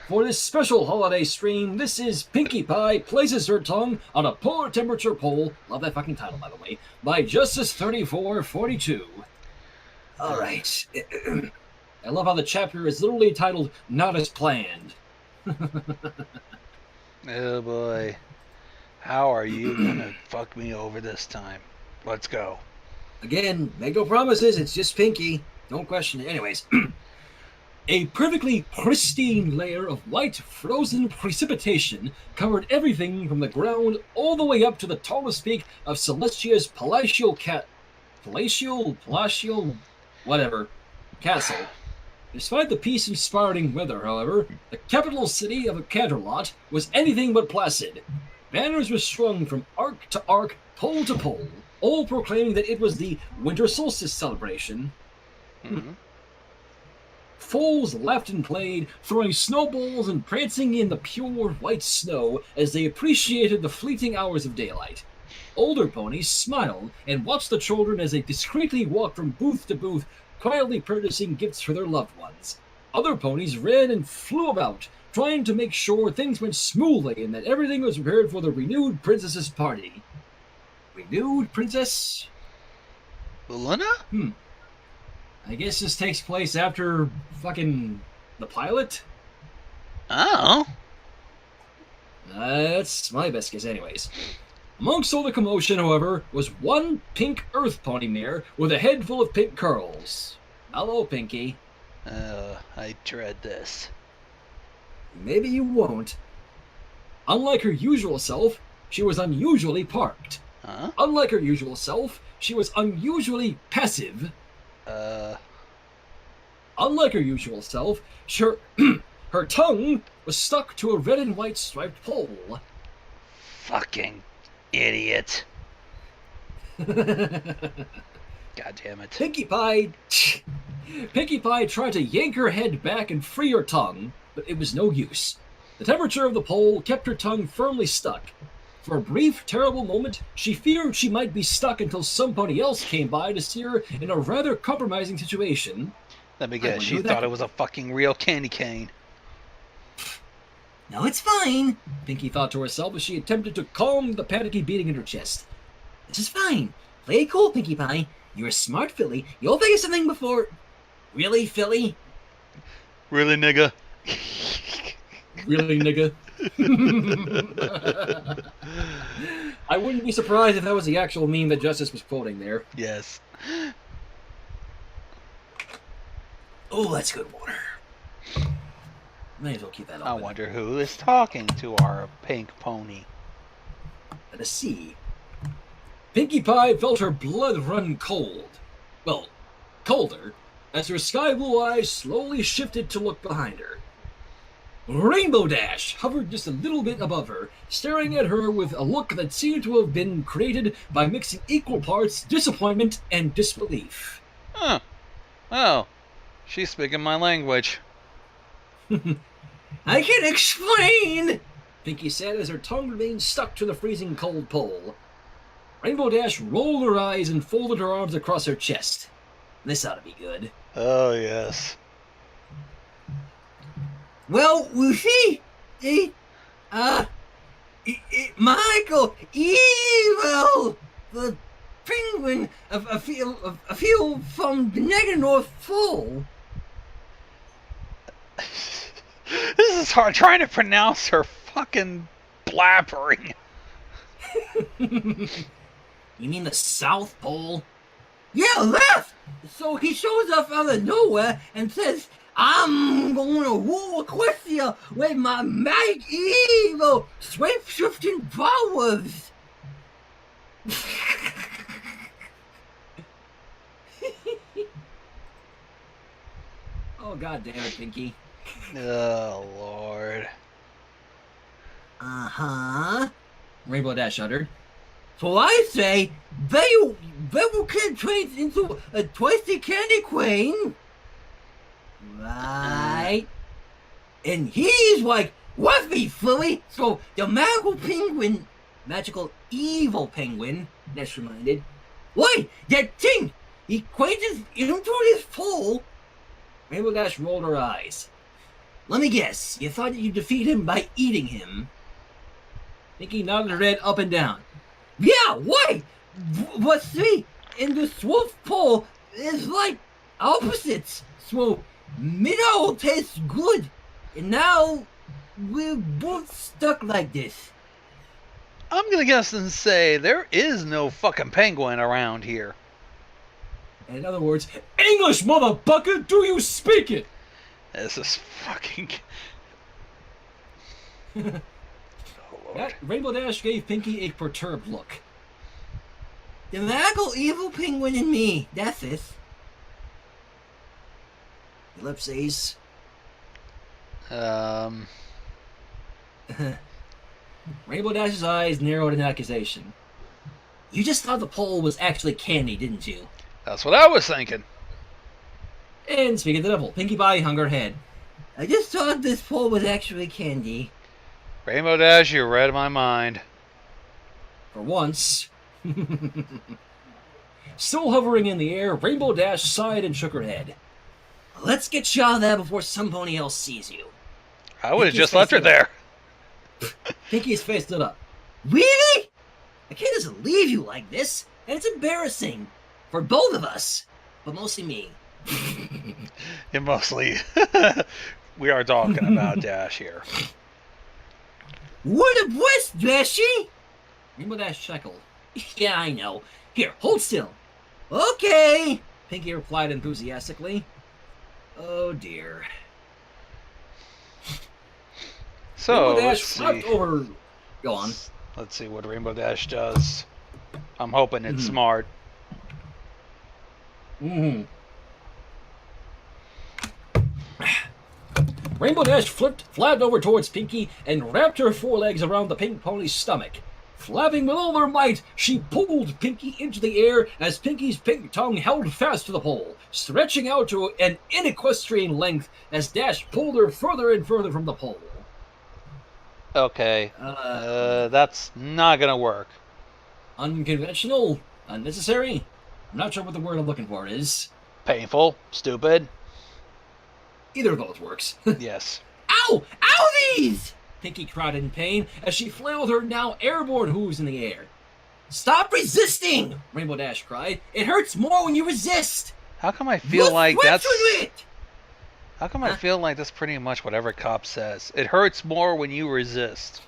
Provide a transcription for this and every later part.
For this special holiday stream, this is Pinkie Pie Places Her Tongue on a Polar Temperature Poll, love that fucking title by the way, by Justice3442. Alright. I love how the chapter is literally titled Not As Planned. Oh boy. How are you gonna fuck me over this time? Let's go. Again, make no promises, it's just Pinkie. Don't question it. Anyways. A perfectly pristine layer of white frozen precipitation covered everything from the ground all the way up to the tallest peak of Celestia's palatial castle. Despite the peace-inspiring weather, however, the capital city of Canterlot was anything but placid. Banners were strung from arc to arc, pole to pole, all proclaiming that it was the winter solstice celebration. Mm-hmm. Foals laughed and played, throwing snowballs and prancing in the pure white snow as they appreciated the fleeting hours of daylight. Older ponies smiled and watched the children as they discreetly walked from booth to booth, quietly purchasing gifts for their loved ones. Other ponies ran and flew about, trying to make sure things went smoothly and that everything was prepared for the renewed princess's party. Renewed princess? Luna? I guess this takes place after fucking the pilot? Oh. That's my best guess anyways. Amongst all the commotion, however, was one pink earth pony mare with a head full of pink curls. Hello, Pinkie. I dread this. Maybe you won't. Unlike her usual self, she was unusually parked. Huh? Unlike her usual self, she was unusually passive. Unlike her usual self, her tongue was stuck to a red and white striped pole. Fucking idiot. God damn it. Pinkie Pie tried to yank her head back and free her tongue, but it was no use. The temperature of the pole kept her tongue firmly stuck. For a brief, terrible moment, she feared she might be stuck until somebody else came by to see her in a rather compromising situation. Let me guess, she thought it was a fucking real candy cane. No, it's fine, Pinkie thought to herself as she attempted to calm the panicky beating in her chest. This is fine. Play it cool, Pinkie Pie. You're a smart filly. You'll think of something before... Really, filly? Really, nigga? Really, nigga? I wouldn't be surprised if that was the actual meme that Justice was quoting there. Yes. Oh, that's good water. May as well keep that open. I wonder who is talking to our pink pony. Let us see. Pinkie Pie felt her blood run cold. Well, colder, as her sky blue eyes slowly shifted to look behind her. Rainbow Dash hovered just a little bit above her, staring at her with a look that seemed to have been created by mixing equal parts disappointment and disbelief. Huh. Oh, she's speaking my language. I can explain, Pinkie said as her tongue remained stuck to the freezing cold pole. Rainbow Dash rolled her eyes and folded her arms across her chest. This ought to be good. Oh, yes. Well, you see, Michael, evil, the penguin, a feel from the negative North Pole. This is hard trying to pronounce her fucking blabbering. You mean the South Pole? Yeah, left. So he shows up out of nowhere and says, I'm gonna rule Equestria with my magic evil shape-shifting powers. Oh, god damn it, Pinkie. Oh, Lord. Uh-huh. Rainbow Dash uttered. So I say, they will get trained into a twisted candy queen. Right. And he's like, what me, Philly? So the magical evil penguin, that's reminded. Wait, that thing, he quages into this pole. Rainbow Dash rolled her eyes. Let me guess. You thought you'd defeat him by eating him. Pinkie nodded her head up and down. Yeah, why? But see, in the wolf pole is like opposites. So middle tastes good, and now we're both stuck like this. I'm gonna guess and say there is no fucking penguin around here. In other words, English, motherfucker, do you speak it? This is fucking... Oh, Lord. That Rainbow Dash gave Pinkie a perturbed look. The magical evil penguin in me. That's it. Ellipses. Rainbow Dash's eyes narrowed in accusation. You just thought the pole was actually candy, didn't you? That's what I was thinking. And speaking of the devil, Pinkie Pie hung her head. I just thought this pole was actually candy. Rainbow Dash, you read my mind. For once. Still hovering in the air, Rainbow Dash sighed and shook her head. Let's get you out of there before somebody else sees you. I would have Pinkie's just left her face lit there. Pinkie's face lit up. Really? I can't just leave you like this, and it's embarrassing. For both of us. But mostly me. And mostly, we are talking about Dash here. What a voice, Dashy! Rainbow Dash chuckled. Yeah, I know. Here, hold still. Okay. Pinkie replied enthusiastically. Oh dear. So, Rainbow let's Dash see. flipped over. Go on. Let's see what Rainbow Dash does. I'm hoping it's Mhm. smart. Rainbow Dash flapped over towards Pinkie and wrapped her forelegs around the pink pony's stomach. Flapping with all her might, she pulled Pinkie into the air as Pinkie's pink tongue held fast to the pole, stretching out to an inequestrian length as Dash pulled her further and further from the pole. Okay. That's not gonna work. Unconventional, unnecessary. I'm not sure what the word I'm looking for is. Painful. Stupid. Either of those works. Yes. Ow! Owies! Pinkie cried in pain as she flailed her now airborne hooves in the air. Stop resisting! Rainbow Dash cried. It hurts more when you resist. How come I feel You like switch that's... with it. How come I feel like that's pretty much what every cop says? It hurts more when you resist.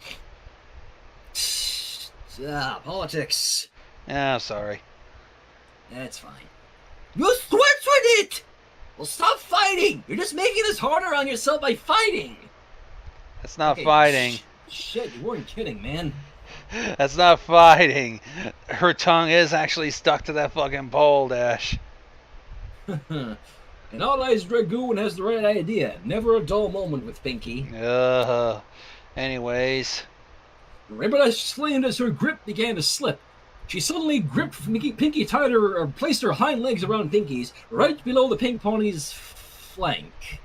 Politics. Yeah, sorry. That's fine. You switch with it. Well, stop fighting! You're just making this harder on yourself by fighting! That's not Okay, fighting. Shit, you weren't kidding, man. That's not fighting. Her tongue is actually stuck to that fucking pole, Dash. An all-eyes dragoon has the right idea. Never a dull moment with Pinkie. Anyways. Rainbow Dash exclaimed as her grip began to slip. She suddenly gripped Pinkie tighter, or placed her hind legs around Pinkie's, right below the pink pony's flank.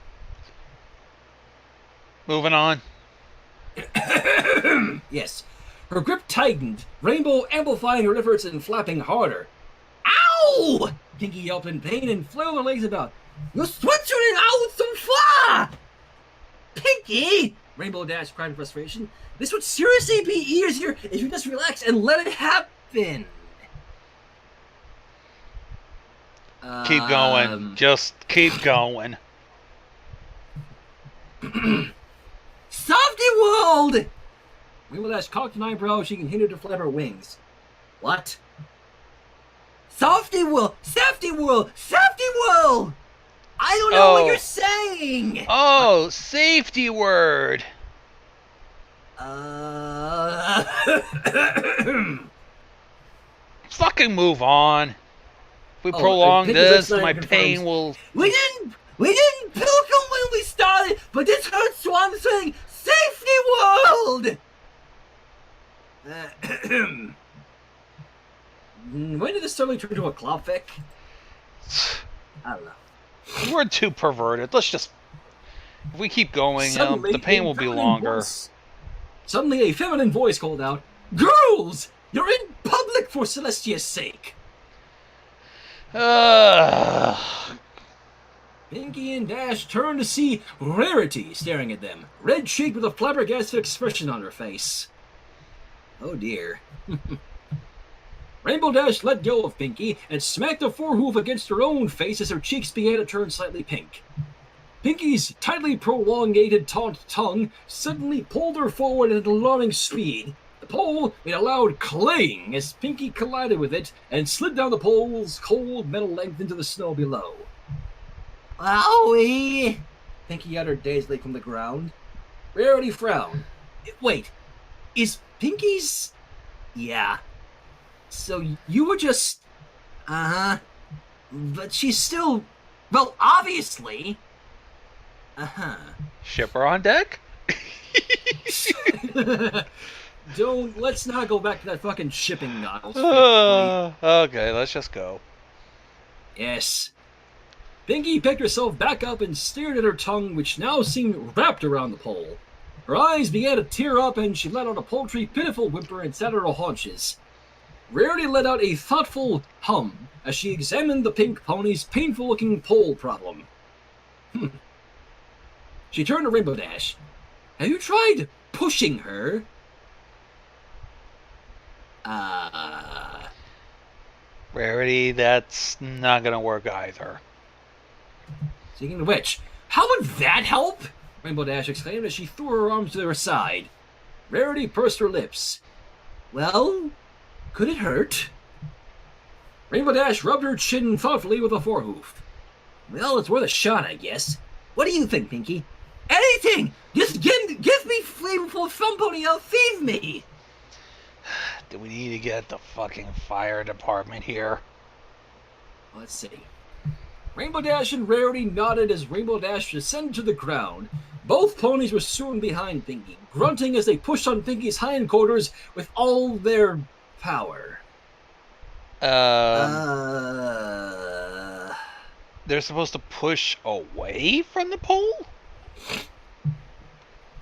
Moving on. Yes. Her grip tightened, Rainbow amplifying her efforts and flapping harder. Ow! Pinkie yelped in pain and flailed her legs about. You're switching it out so far! Pinkie! Rainbow Dash cried in frustration. This would seriously be easier if you just relax and let it happen. Keep going. Just keep going. Softy World! Rainbow Dash cocked an eyebrow. She continued to flap her wings. What? Softy World! Safety World! Safety World! I don't know what you're saying! Oh, safety word. Fucking move on. If we prolong Pinkie, this, that's not my confirmed. pain will... We didn't pilgrim when we started, but this hurts, so I'm saying Safety World! When did this suddenly turn into a Klopfic? I don't know. We're too perverted. Let's just... If we keep going, Suddenly, the pain a will be feminine longer. Suddenly, a feminine voice called out, "Girls! You're in public for Celestia's sake!" Pinkie and Dash turn to see Rarity staring at them, red-cheeked with a flabbergasted expression on her face. Oh dear. Rainbow Dash let go of Pinkie and smacked a forehoof against her own face as her cheeks began to turn slightly pink. Pinkie's tightly prolongated taut tongue suddenly pulled her forward at alarming speed. The pole made a loud clang as Pinkie collided with it and slid down the pole's cold metal length into the snow below. Owie! Pinkie uttered dazedly from the ground. Rarity frowned. Wait, is Pinkie's... Yeah. So you were just... Uh-huh. But she's still... Well, obviously... Uh-huh. Ship her on deck? Let's not go back to that fucking shipping nonsense. Okay, let's just go. Yes. Pinkie picked herself back up and stared at her tongue, which now seemed wrapped around the pole. Her eyes began to tear up, and she let out a paltry, pitiful whimper and sat on her haunches. Rarity let out a thoughtful hum as she examined the pink pony's painful-looking pole problem. She turned to Rainbow Dash. Have you tried pushing her? Rarity, that's not gonna work either. Speaking of which, how would that help? Rainbow Dash exclaimed as she threw her arms to her side. Rarity pursed her lips. Well, could it hurt? Rainbow Dash rubbed her chin thoughtfully with a forehoof. Well, it's worth a shot, I guess. What do you think, Pinkie? Anything! Just give me flavorful fun pony, I'll save me! Do we need to get the fucking fire department here? Let's see. Rainbow Dash and Rarity nodded as Rainbow Dash descended to the ground. Both ponies were soon behind Pinkie, grunting as they pushed on Pinkie's hindquarters with all their power. They're supposed to push away from the pole?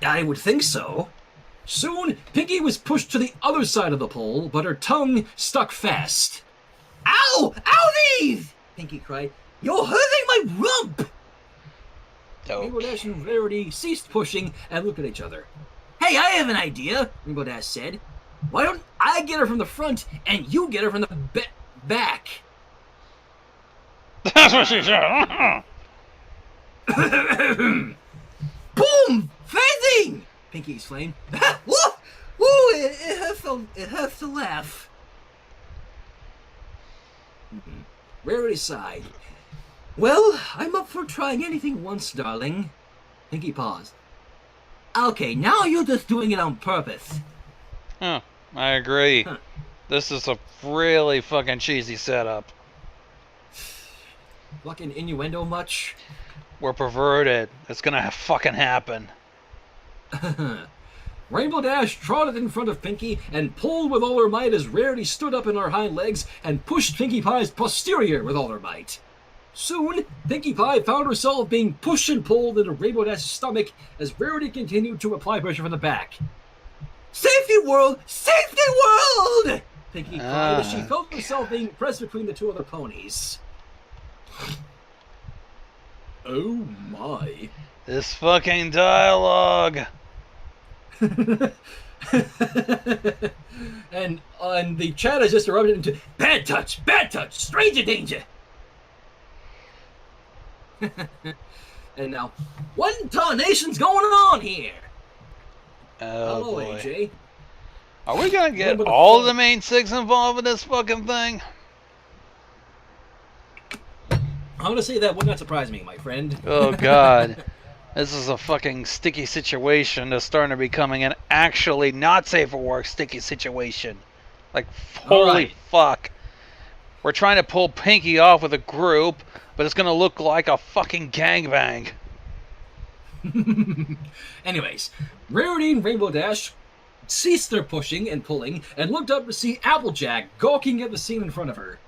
I would think so. Soon, Pinkie was pushed to the other side of the pole, but her tongue stuck fast. Ow! Owies! Pinkie cried. You're hurting my rump! Rainbow Dash and Rarity ceased pushing and looked at each other. Hey, I have an idea, Rainbow Dash said. Why don't I get her from the front and you get her from the back? That's what she said. Boom! Phasing! Pinkie exclaimed. Woo! Woo! It hurts to laugh. Rarity sighed. Well, I'm up for trying anything once, darling. Pinkie paused. Okay, now you're just doing it on purpose. Huh, I agree. This is a really fucking cheesy setup. Fucking innuendo much? We're perverted. It's gonna fucking happen. Rainbow Dash trotted in front of Pinkie and pulled with all her might as Rarity stood up in her hind legs and pushed Pinkie Pie's posterior with all her might. Soon, Pinkie Pie found herself being pushed and pulled into Rainbow Dash's stomach as Rarity continued to apply pressure from the back. Safety world! Safety world! Pinkie cried as she felt herself being pressed between the two other ponies. Oh my. This fucking dialogue. and the chat has just erupted into bad touch, stranger danger. And now, what in tarnation's going on here? Oh Hello, boy. AJ. Are we gonna get all of the main six involved with this fucking thing? I'm gonna say that would not surprise me, my friend. Oh god. This is a fucking sticky situation that's starting to becoming an actually not safe for work sticky situation. Like, holy fuck. We're trying to pull Pinkie off with a group, but it's gonna look like a fucking gangbang. Anyways, Rarity and Rainbow Dash ceased their pushing and pulling and looked up to see Applejack gawking at the scene in front of her.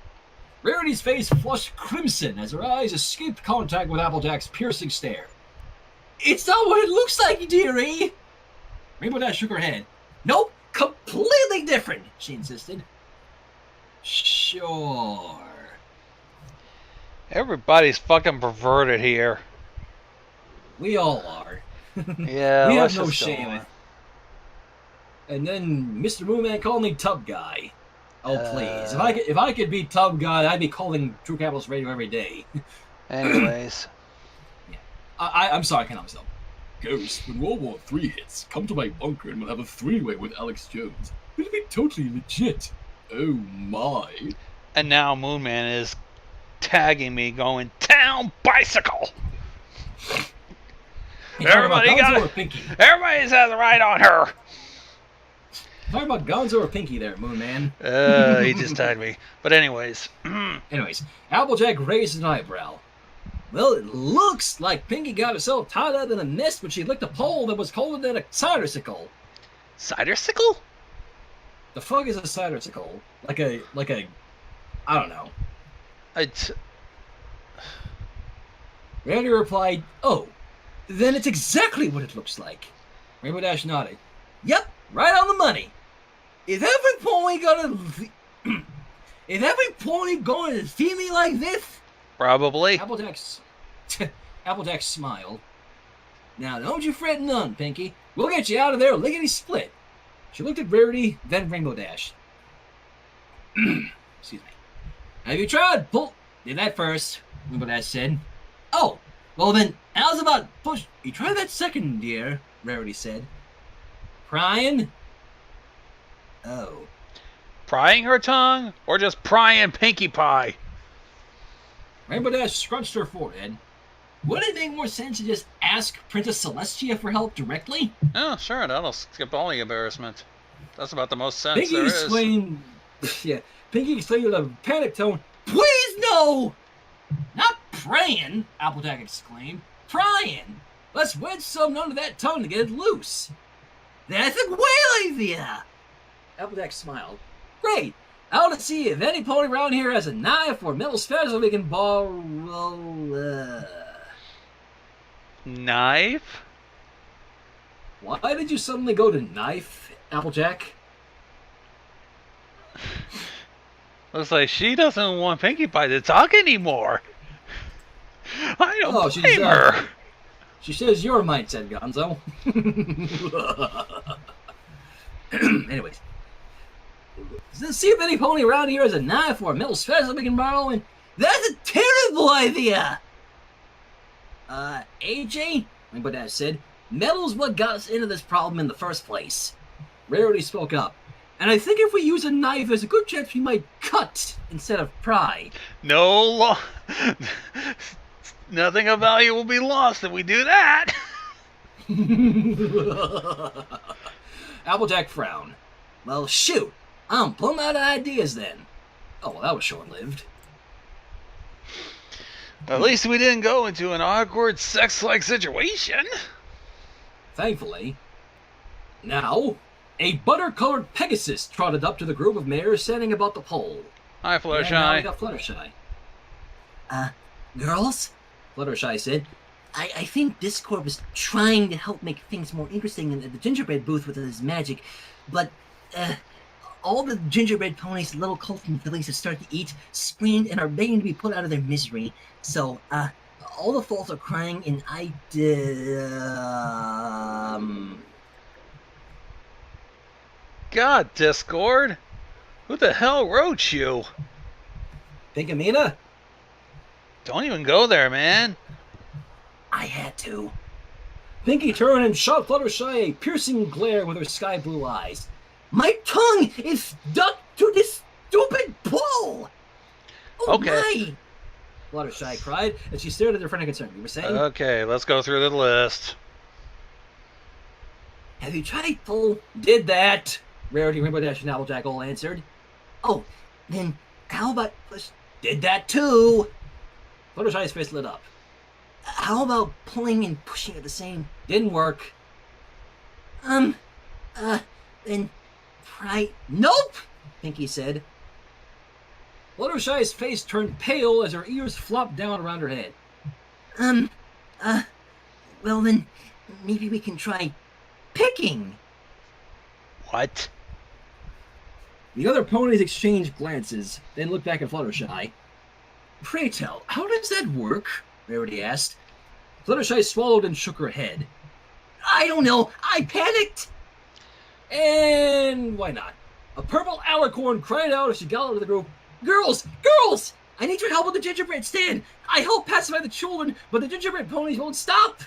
Rarity's face flushed crimson as her eyes escaped contact with Applejack's piercing stare. It's not what it looks like, dearie! Rainbow Dash shook her head. Nope, completely different, she insisted. Sure. Everybody's fucking perverted here. We all are. Yeah, We let's have no just go shame. on. And then Mr. Moonman called me Tub Guy. Oh please! Uh. If I could be Tub Guy, I'd be calling True Capitalist Radio every day. Anyways. I'm sorry, I can't help myself. Ghost, when World War III hits, come to my bunker and we'll have a three-way with Alex Jones. It'll be totally legit. Oh my! And now Moonman is tagging me, going town bicycle. Everybody got it. Everybody's has a ride on her. Talking about Gonzo or Pinkie there, Moonman. He just tagged me. But anyways. Anyways, Applejack raised an eyebrow. Well, it looks like Pinkie got herself tied up in a mist when she licked a pole that was colder than a cider-sickle. Cider-sickle? The fuck is a cider-sickle? Like a, I don't know. Randy replied, "Oh, then it's exactly what it looks like." Rainbow Dash nodded. "Yep, right on the money. Is every pony gonna see me like this?" Probably. Applejack smiled. "Now don't you fret none, Pinkie. We'll get you out of there lickety-split." She looked at Rarity, then Rainbow Dash. Excuse me. "Have you tried Did that first," Rainbow Dash said. "Oh, well then, how's about push... You try that second, dear," Rarity said. "Prying?" "Oh." Prying her tongue, or just prying Pinkie Pie? Rainbow Dash scrunched her forehead. "Wouldn't it make more sense to just ask Princess Celestia for help directly?" Oh, sure, that'll skip all the embarrassment. That's about the most sense Pinkie there exclaimed, Pinkie exclaimed with a panic tone, "Please no! Not praying," Applejack exclaimed. "Prying! Let's wedge something under that tongue to get it loose." "That's a great idea!" Applejack smiled. "Great! I want to see if any pony around here has a knife or metal spatula we can borrow. Knife? Why did you suddenly go to knife, Applejack? Looks like she doesn't want Pinkie Pie to talk anymore. I don't blame her. She says your mindset, Gonzo. Anyways. "See if any pony around here has a knife or a metal spatula we can borrow, and that's a terrible idea!" AJ, Rainbow Dash said, "metal's what got us into this problem in the first place." Rarity spoke up. "And I think if we use a knife, there's a good chance we might cut instead of pry." Nothing of value will be lost if we do that. Applejack frowned. "Well, shoot. I'm plumb out of ideas then." Oh, well, that was short-lived. At least we didn't go into an awkward sex-like situation. Thankfully. Now, a butter-colored Pegasus trotted up to the group of mares standing about the pole. Hi, And now we Fluttershy. got Fluttershy. Girls? Fluttershy said, I think Discord was trying to help make things more interesting in the gingerbread booth with his magic, but, all the gingerbread ponies, little colts and fillies have started to eat, screamed, and are begging to be put out of their misery. So, all the foals are crying, and I God, Discord. Who the hell wrote you? "Pinkamena?" Don't even go there, man. I had to. Pinkie turned and shot Fluttershy a piercing glare with her sky-blue eyes. My tongue is stuck to this stupid pole! Oh Okay. my! Fluttershy cried as she stared at her friend in concern. "You were saying?" Okay, let's go through the list. Have you tried pole? "Did that," Rarity, Rainbow Dash, and Applejack all answered. Oh, then how about "Did that too." Fluttershy's face lit up. how about pulling and pushing at the same? "Didn't work." Then try. "Nope," Pinkie said. Fluttershy's face turned pale as her ears flopped down around her head. Well then, maybe we can try picking. What? The other ponies exchanged glances, then looked back at Fluttershy. Pray tell, how does that work? Rarity asked. Fluttershy swallowed and shook her head. I don't know. I panicked. And why not? A purple alicorn cried out as she got out of the group. Girls! Girls! I need your help with the gingerbread stand! I helped pacify the children, but the gingerbread ponies won't stop!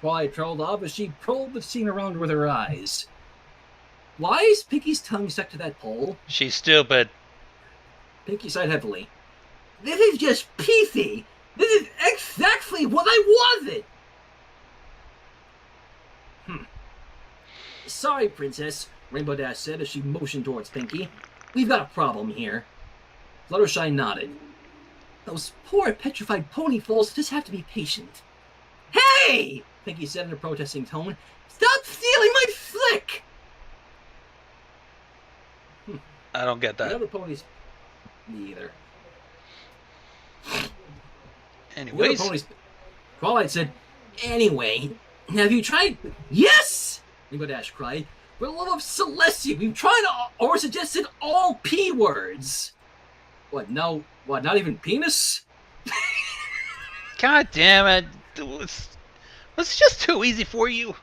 Twilight trailed off as she probed the scene around her with her eyes. Why is Pinkie's tongue stuck to that pole? She's stupid. Pinkie sighed heavily. This is just peasy. This is exactly what I wanted. Sorry, Princess, Rainbow Dash said as she motioned towards Pinkie. We've got a problem here. Fluttershy nodded. Those poor petrified pony foals just have to be patient. Hey! Pinkie said in a protesting tone. Stop stealing my flick! I don't get The that. other ponies... Me either. The other Anyways, ponies... Twilight said, Anyway, have you tried... Yes! Rainbow Dash cried. For the love of Celestia, we've tried or suggested all P words. What, no... What, not even penis? God damn it. It's just too easy for you.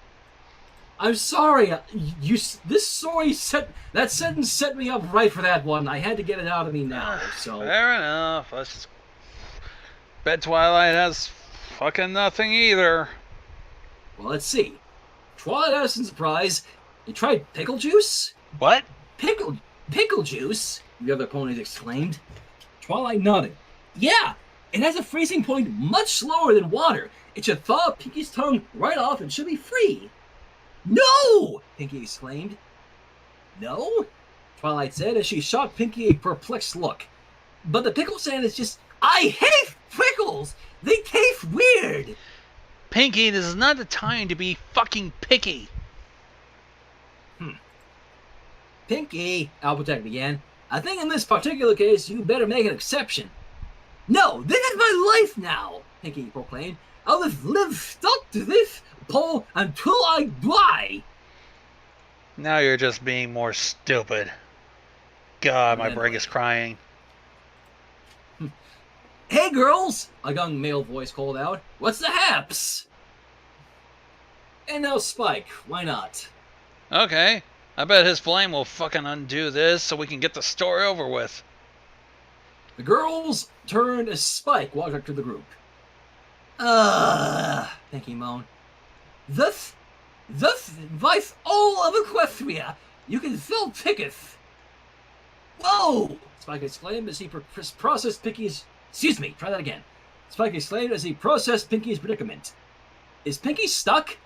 I'm sorry. That sentence set me up right for that one. I had to get it out of me now. So Fair enough. Let's just... Bet Twilight has fucking nothing either. well, let's see. Twilight has some surprise. You tried pickle juice? What? Pickle juice? The other ponies exclaimed. Twilight nodded. Yeah, it has a freezing point much lower than water. It should thaw Pinkie's tongue right off and she'll be free. No! Pinkie exclaimed. No? Twilight said as she shot Pinkie a perplexed look. But the pickle sand is just... I hate pickles! They taste weird! Pinkie, this is not the time to be fucking picky. Pinkie, Albertech began. I think in this particular case, you better make an exception. No, this is my life now! Pinkie proclaimed. I'll just live stuck to this pole until I die! Now you're just being more stupid. God, my Then brain what? is crying. Hey girls! A young male voice called out. What's the haps? And now Spike, why not? Okay. I bet his flame will fucking undo this so we can get the story over with. The girls turned as Spike walked up to the group. Pinkie moaned. Thus vice all of Equestria. You can fill tickets. Whoa! Spike exclaimed as he processed Pinkie's... Excuse me, try that again. Spike exclaimed as he processed Pinkie's predicament. Is Pinkie stuck?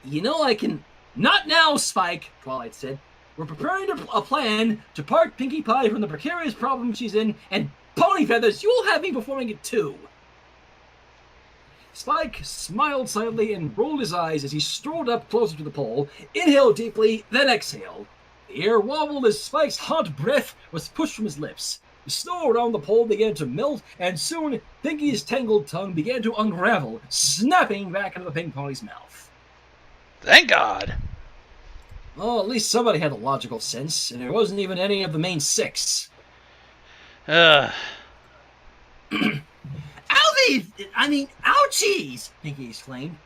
You know I can... Not now, Spike, Twilight said. We're preparing a plan to part Pinkie Pie from the precarious problem she's in, and Pony Feathers, you'll have me performing it too. Spike smiled silently and rolled his eyes as he strode up closer to the pole, inhaled deeply, then exhaled. The air wobbled as Spike's hot breath was pushed from his lips. The snow around the pole began to melt, and soon Pinkie's tangled tongue began to unravel, snapping back into the pink pony's mouth. Thank God. Oh, at least somebody had a logical sense, and it wasn't even any of the main six. Ouchies! Ouchies! Pinkie exclaimed.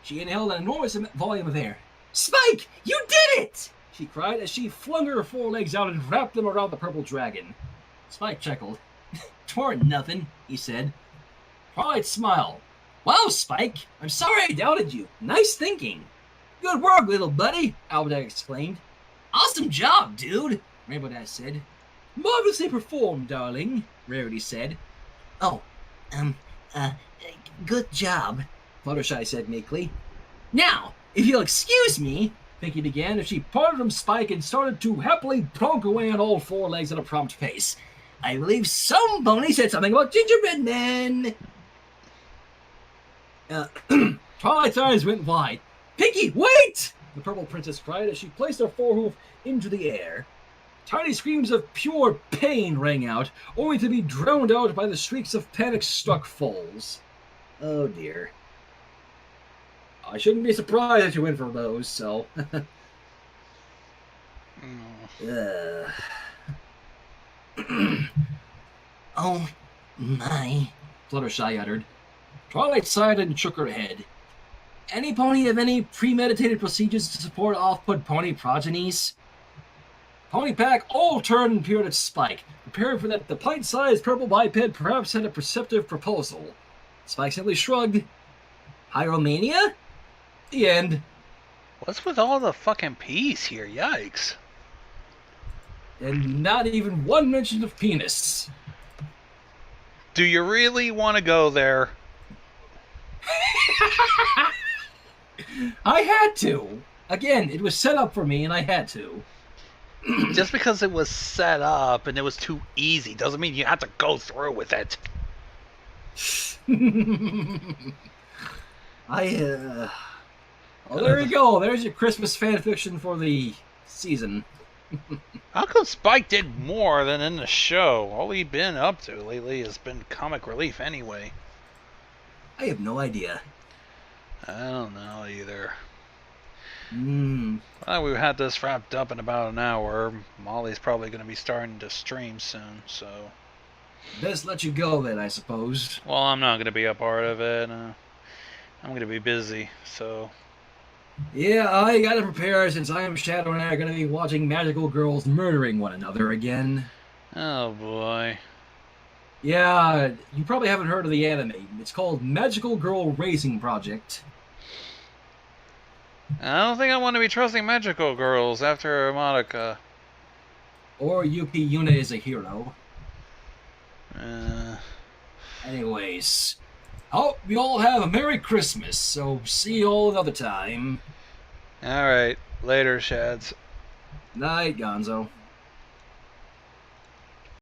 She inhaled an enormous volume of air. Spike, you did it! She cried as she flung her forelegs out and wrapped them around the purple dragon. Spike chuckled. "'Twarn't nothing," he said. Twilight smiled. "Wow, Spike, I'm sorry I doubted you. Nice thinking." "Good work, little buddy," Albertech exclaimed. "Awesome job, dude," Rainbow Dash said. "Marvelously performed, darling," Rarity said. Oh, good job. Fluttershy said meekly. "Now, if you'll excuse me," Pinkie began as she parted from Spike and started to happily plonk away on all four legs at a prompt pace. "I believe some pony said something about gingerbread men." Twilight's eyes went wide. "Pinkie, wait!" the purple princess cried as she placed her forehoof into the air. Tiny screams of pure pain rang out, only to be drowned out by the shrieks of panic-struck foals. Oh dear. I shouldn't be surprised that you went for those, so... Oh my Fluttershy uttered. Twilight sighed and shook her head. Any pony have any premeditated procedures to support off-put pony progenies? Pony Pack all turned and peered at Spike, prepared for that the pint-sized purple biped perhaps had a perceptive proposal. Spike simply shrugged. Pyromania? The end. What's with all the fucking peas here? Yikes. And not even one mention of penis. Do you really want to go there? I had to. Again, it was set up for me and I had to. Just because it was set up and it was too easy doesn't mean you have to go through with it. Well, there you go. There's your Christmas fan fiction for the season. How come Spike did more than in the show? All he's been up to lately has been comic relief anyway. I have no idea. I don't know either. Well, we've had this wrapped up in about an hour. Molly's probably going to be starting to stream soon, so... Best let you go then, I suppose. Well, I'm not going to be a part of it. I'm going to be busy, so... Yeah, I gotta prepare since I am Shadow and I are gonna be watching magical girls murdering one another again. Oh, boy. Yeah, you probably haven't heard of the anime. It's called Magical Girl Raising Project. I don't think I want to be trusting magical girls after Monica. Or Yuki Yuna is a hero. Uh... Anyways, hope you all have a Merry Christmas, so see you all another time. Alright, later, Shads. Night, Gonzo.